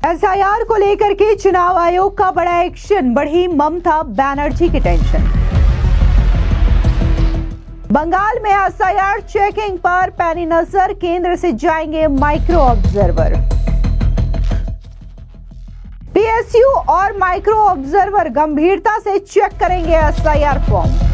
SIR को लेकर के चुनाव आयोग का बड़ा एक्शन, बढ़ी ममता बनर्जी की टेंशन। बंगाल में एसआईआर चेकिंग पर पैनी नजर, केंद्र से जाएंगे माइक्रो ऑब्जर्वर। पीएसयू और माइक्रो ऑब्जर्वर गंभीरता से चेक करेंगे एसआईआर फॉर्म।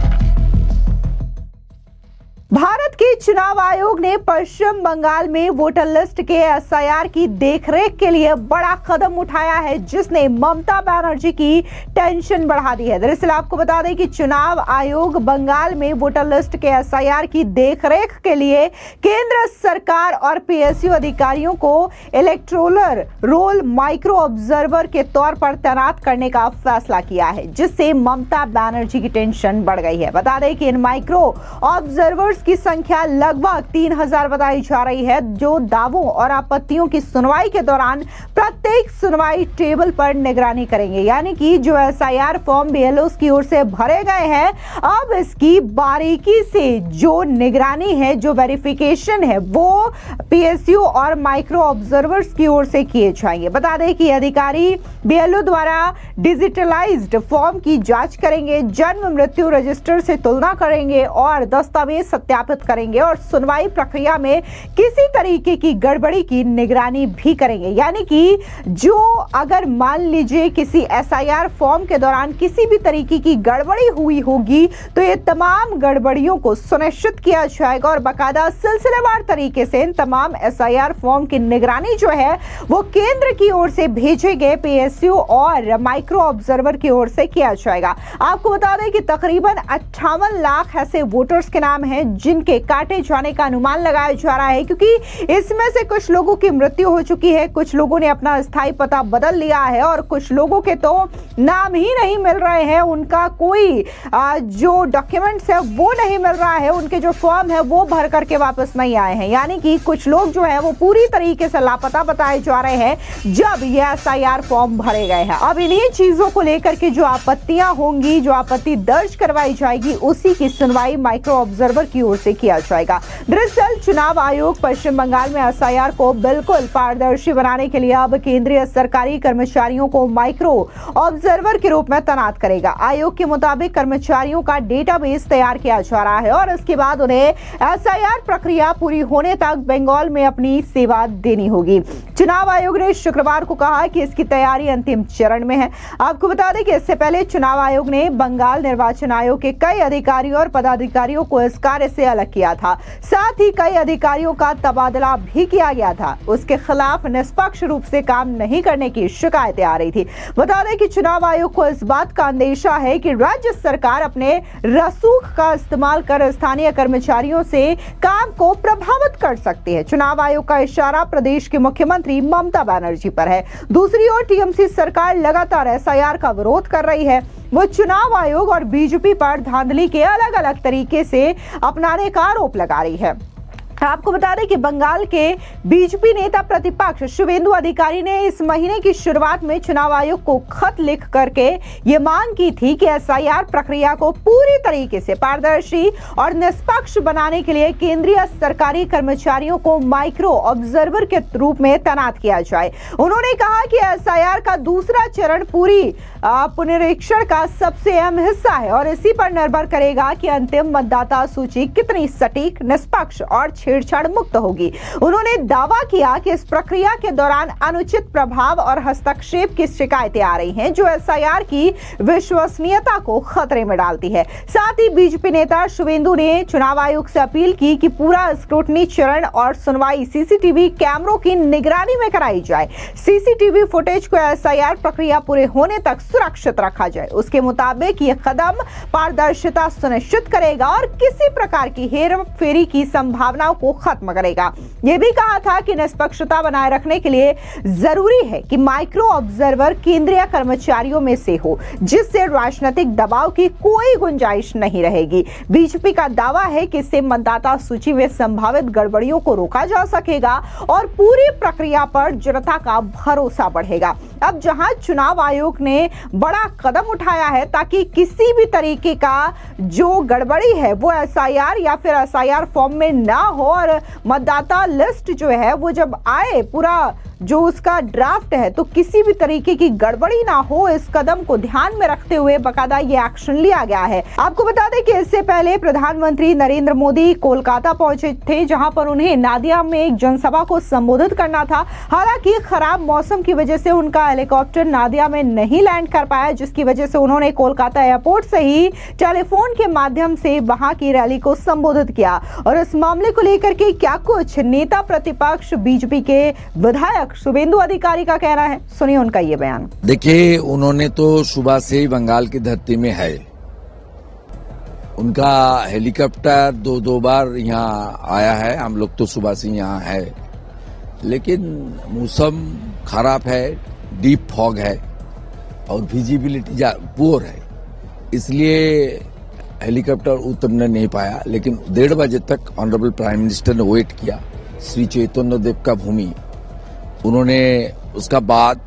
भारत के चुनाव आयोग ने पश्चिम बंगाल में वोटर लिस्ट के एसआईआर की देखरेख के लिए बड़ा कदम उठाया है, जिसने ममता बनर्जी की टेंशन बढ़ा दी है। दरअसल आपको बता दें कि चुनाव आयोग बंगाल में वोटर लिस्ट के एसआईआर की देखरेख के लिए केंद्र सरकार और पीएसयू अधिकारियों को इलेक्टोरल रोल माइक्रो ऑब्जर्वर के तौर पर तैनात करने का फैसला किया है, जिससे ममता बनर्जी की टेंशन बढ़ गई है। बता दें कि इन माइक्रो ऑब्जर्वर्स की संख्या लगभग 3000 बताई जा रही है, जो दावों और आपत्तियों की सुनवाई के दौरान प्रत्येक सुनवाई टेबल पर निगरानी करेंगे। यानी कि जो एसआईआर फॉर्म बीएलओस की ओर से भरे गए हैं, अब इसकी बारीकी से जो निगरानी है, जो वेरिफिकेशन है, वो पीएसयू और माइक्रो ऑब्जर्वर्स की ओर से किए जाएंगे। बता दें कि अधिकारी बीएलओ द्वारा डिजिटलाइज्ड फॉर्म की जांच करेंगे, जन्म मृत्यु रजिस्टर से तुलना करेंगे और दस्तावेज सत्यापित करेंगे और सुनवाई प्रक्रिया में किसी तरीके की गड़बड़ी की निगरानी भी करेंगे। यानी कि जो अगर मान लीजिए किसी एसआईआर फॉर्म के दौरान किसी भी तरीके की गड़बड़ी हुई होगी, तो ये तमाम गड़बड़ियों को सुनिश्चित किया जाएगा और बाकायदा सिलसिलेवार तरीके से इन तमाम एसआईआर फॉर्म की निगरानी जो है वो केंद्र की ओर से भेजे गए पीएसयू और माइक्रो ऑब्जर्वर की ओर से किया जाएगा। आपको बता दें कि तकरीबन 58 लाख ऐसे वोटर्स के नाम हैं जिनके काटे जाने का अनुमान लगाया जा रहा है, क्योंकि इसमें से कुछ लोगों की मृत्यु हो चुकी है, कुछ लोगों ने अपना स्थायी पता बदल लिया है और कुछ लोगों के तो नाम ही नहीं मिल रहे हैं, उनका कोई जो डॉक्यूमेंट्स है वो नहीं मिल रहा है, उनके जो फॉर्म है वो भर करके वापस नहीं आए हैं। यानी कि कुछ लोग जो है वो पूरी तरीके से लापता बताए जा रहे हैं जब ये एसआईआर फॉर्म भरे गए हैं। अब इन्हीं चीजों को लेकर के जो आपत्तियां होंगी, जो आपत्ति दर्ज करवाई जाएगी, उसी की सुनवाई माइक्रो ऑब्जर्वर की ओर से किया जाएगा। दरअसल चुनाव आयोग पश्चिम बंगाल में एसआईआर को बिल्कुल पारदर्शी बनाने के लिए अब केंद्रीय सरकारी कर्मचारियों को माइक्रो ऑब्जर्वर के रूप में तैनात करेगा। आयोग के मुताबिक कर्मचारियों का डेटाबेस तैयार किया जा रहा है और इसके बाद उन्हें एसआईआर प्रक्रिया पूरी होने तक बंगाल में अपनी सेवा देनी होगी। चुनाव आयोग ने शुक्रवार को कहा कि इसकी तैयारी अंतिम चरण में है। आपको बता दें कि इससे पहले चुनाव आयोग ने बंगाल निर्वाचन आयोग के कई अधिकारियों और पदाधिकारियों को इस कार्य से अलग किया था। साथ ही कई अधिकारियों का तबादला भी किया गया था। उसके खिलाफ निष्पक्ष रूप से काम नहीं करने की शिकायतें आ रही थी। बता दें कि चुनाव आयोग को इस बात का अंदेशा है कि राज्य सरकार अपने रसूख का इस्तेमाल कर स्थानीय कर्मचारियों से काम को प्रभावित कर सकती है। चुनाव आयोग का इशारा प्रदेश के मुख्यमंत्री ममता बनर्जी पर है। दूसरी ओर टीएमसी सरकार लगातार एसआईआर का विरोध कर रही है। वो चुनाव आयोग और बीजेपी पर धांधली के अलग अलग तरीके से अपनाने का आरोप लगा रही है। आपको बता दें कि बंगाल के बीजेपी नेता प्रतिपक्ष शुवेंदु अधिकारी ने इस महीने की शुरुआत में चुनाव आयोग को खत लिख करके ये मांग की थी कि एसआईआर प्रक्रिया को पूरी तरीके से पारदर्शी और निष्पक्ष बनाने के लिए केंद्रीय सरकारी कर्मचारियों को माइक्रो ऑब्जर्वर के रूप में तैनात किया जाए। उन्होंने कहा कि एसआईआर का दूसरा चरण पूरी पुनरीक्षण का सबसे अहम हिस्सा है और इसी पर निर्भर करेगा कि अंतिम मतदाता सूची कितनी सटीक, निष्पक्ष और छेड़छाड़ मुक्त होगी। उन्होंने दावा किया कि इस प्रक्रिया के दौरान अनुचित प्रभाव और हस्तक्षेप की शिकायतें आ रही हैं, जो एसआईआर की विश्वसनीयता को खतरे में डालती है। साथ ही बीजेपी नेता शुवेंदु ने चुनाव आयोग से अपील की कि पूरा स्क्रूटनी चरण और सुनवाई सीसीटीवी कैमरों की निगरानी में कराई जाए। सीसीटीवी फुटेज को एसआईआर प्रक्रिया पूरे होने तक सुरक्षित रखा जाए। उसके मुताबिक यह कदम पारदर्शिता सुनिश्चित करेगा और किसी प्रकार की हेरफेरी की संभावना को खत्म करेगा। यह भी कहा था कि निष्पक्षता बनाए रखने के लिए जरूरी है कि माइक्रो ऑब्जर्वर केंद्रीय कर्मचारियों में से हो, जिससे राजनीतिक दबाव की कोई गुंजाइश नहीं रहेगी। बीजेपी का दावा है कि इससे मतदाता सूची में संभावित गड़बड़ियों को रोका जा सकेगा और पूरी प्रक्रिया पर जनता का भरोसा बढ़ेगा। अब जहां चुनाव आयोग ने बड़ा कदम उठाया है ताकि किसी भी तरीके का जो गड़बड़ी है वो एसआईआर या फिर एसआईआर फॉर्म में ना हो और मतदाता लिस्ट जो है वो जब आए पूरा जो उसका ड्राफ्ट है, तो किसी भी तरीके की गड़बड़ी ना हो, इस कदम को ध्यान में रखते हुए बकायदा ये एक्शन लिया गया है। आपको बता दें कि इससे पहले प्रधानमंत्री नरेंद्र मोदी कोलकाता पहुंचे थे, जहां पर उन्हें नादिया में एक जनसभा को संबोधित करना था। हालांकि खराब मौसम की वजह से उनका हेलीकॉप्टर नादिया में नहीं लैंड कर पाया, जिसकी वजह से उन्होंने कोलकाता एयरपोर्ट से ही टेलीफोन के माध्यम से वहां की रैली को संबोधित किया। और इस मामले को लेकर के क्या कुछ नेता प्रतिपक्ष बीजेपी के विधायक शुभेंदु अधिकारी का कहना है, सुनिए उनका ये बयान। देखिए, उन्होंने तो सुबह से ही बंगाल की धरती में है। उनका हेलीकॉप्टर दो बार यहाँ आया है। हम लोग तो सुबह से यहाँ है, लेकिन मौसम खराब है, डीप फॉग है और विजिबिलिटी पुअर है, इसलिए हेलीकॉप्टर उतरने नहीं पाया। लेकिन 1:30 बजे तक ऑनरेबल प्राइम मिनिस्टर ने वेट किया, श्री चैतन्य देव का भूमि। उन्होंने उसका बाद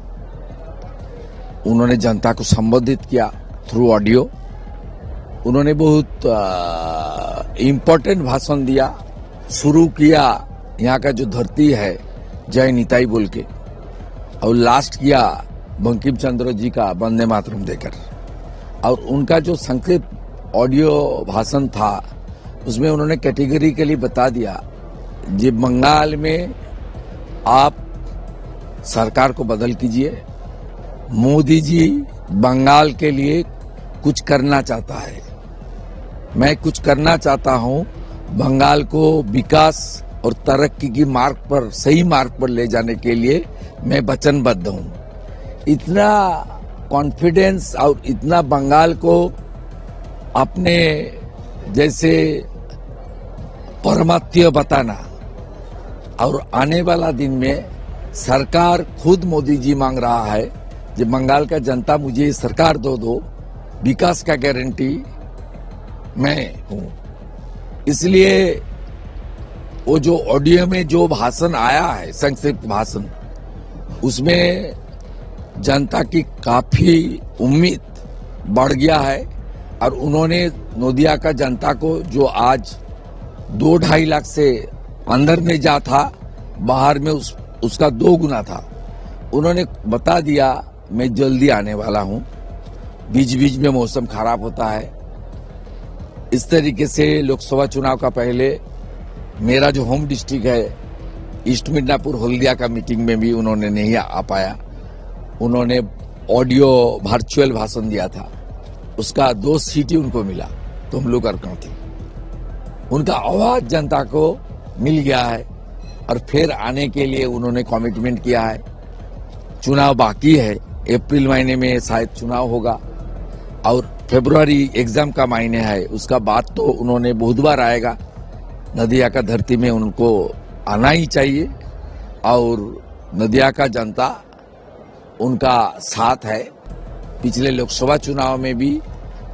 उन्होंने जनता को संबोधित किया थ्रू ऑडियो। उन्होंने बहुत इम्पोर्टेंट भाषण दिया, शुरू किया यहाँ का जो धरती है जय निताई बोल के, और लास्ट किया बंकिम चंद्र जी का वंदे मातरम देकर। और उनका जो संक्षिप्त ऑडियो भाषण था, उसमें उन्होंने कैटेगरिकली बता दिया, जी बंगाल में आप सरकार को बदल कीजिए, मोदी जी बंगाल के लिए कुछ करना चाहता है, मैं कुछ करना चाहता हूं, बंगाल को विकास और तरक्की की मार्ग पर, सही मार्ग पर ले जाने के लिए मैं वचनबद्ध हूं। इतना कॉन्फिडेंस और इतना बंगाल को अपने जैसे परमात्य बताना, और आने वाला दिन में सरकार खुद मोदी जी मांग रहा है, जब बंगाल का जनता मुझे सरकार दो, विकास का गारंटी मैं हूं। इसलिए वो जो ऑडियो में जो भाषण आया है, संक्षिप्त भाषण, उसमें जनता की काफी उम्मीद बढ़ गया है। और उन्होंने नोदिया का जनता को, जो आज 2-2.5 लाख से अंदर में जा था, बाहर में उसका 2 गुना था, उन्होंने बता दिया मैं जल्दी आने वाला हूं। बीच बीच में मौसम खराब होता है। इस तरीके से लोकसभा चुनाव का पहले मेरा जो होम डिस्ट्रिक्ट है ईस्ट मिदनापुर हल्दिया का मीटिंग में भी उन्होंने नहीं आ पाया। उन्होंने ऑडियो वर्चुअल भाषण दिया था, उसका 2 सीट ही उनको मिला, तो हम लोग अड़का थे। उनका आवाज जनता को मिल गया है और फिर आने के लिए उन्होंने कमिटमेंट किया है। चुनाव बाकी है, अप्रैल महीने में शायद चुनाव होगा और फरवरी एग्जाम का महीने है। उसका बाद तो उन्होंने बहुत बार आएगा। नदिया का धरती में उनको आना ही चाहिए और नदिया का जनता उनका साथ है। पिछले लोकसभा चुनाव में भी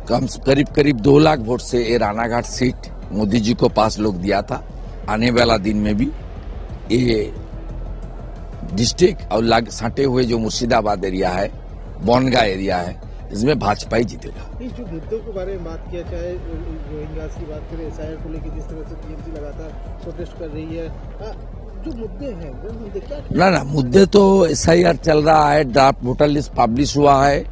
करीब 2 लाख वोट से ये रानाघाट सीट मोदी जी को पास लोग दिया था। आने वाला दिन में भी ये डिस्ट्रिक्ट और सटे हुए जो मुर्शिदाबाद एरिया है, बनगा एरिया है, इसमें भाजपा ही जीतेगा। इस जो मुद्दों के बारे में बात किया, चाहे रोहिंग्यास की बात करें, एसआईआर को लेकर जिस तरह से टीएमसी लगातार प्रोटेस्ट कर रही है, जो मुद्दे हैं वो मुद्दे क्या? ना मुद्दे तो एसआईआर चल रहा है, ड्राफ्ट वोटर लिस्ट पब्लिश हुआ है।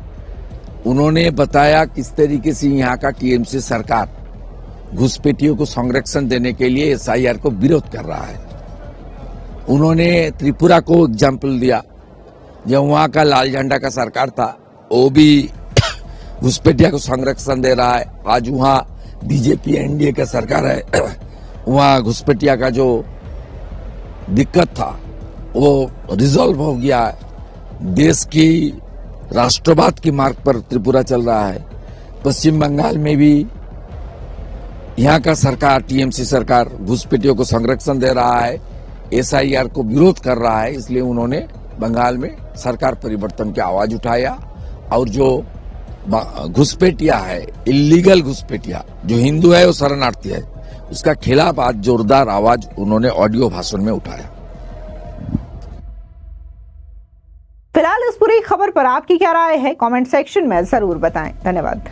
उन्होंने बताया किस तरीके से यहाँ का टीएमसी सरकार घुसपैठियों को संरक्षण देने के लिए एसआईआर को विरोध कर रहा है। उन्होंने त्रिपुरा को एग्जाम्पल दिया, जब वहां का लाल झंडा का सरकार था, वो भी घुसपैठिया को संरक्षण दे रहा है। आज वहां बीजेपी एनडीए का सरकार है, वहां घुसपैठिया का जो दिक्कत था वो रिजॉल्व हो गया है। देश की राष्ट्रवाद की मार्ग पर त्रिपुरा चल रहा है। पश्चिम बंगाल में भी यहाँ का सरकार, टीएमसी सरकार, घुसपैठियों को संरक्षण दे रहा है, एसआईआर को विरोध कर रहा है। इसलिए उन्होंने बंगाल में सरकार परिवर्तन की आवाज उठाया और जो घुसपैठिया है, इलीगल घुसपैठिया, जो हिंदू है वो शरणार्थी है, उसका खिलाफ आज जोरदार आवाज उन्होंने ऑडियो भाषण में उठाया। फिलहाल इस पूरी खबर पर आपकी क्या राय है, कमेंट सेक्शन में जरूर बताएं। धन्यवाद।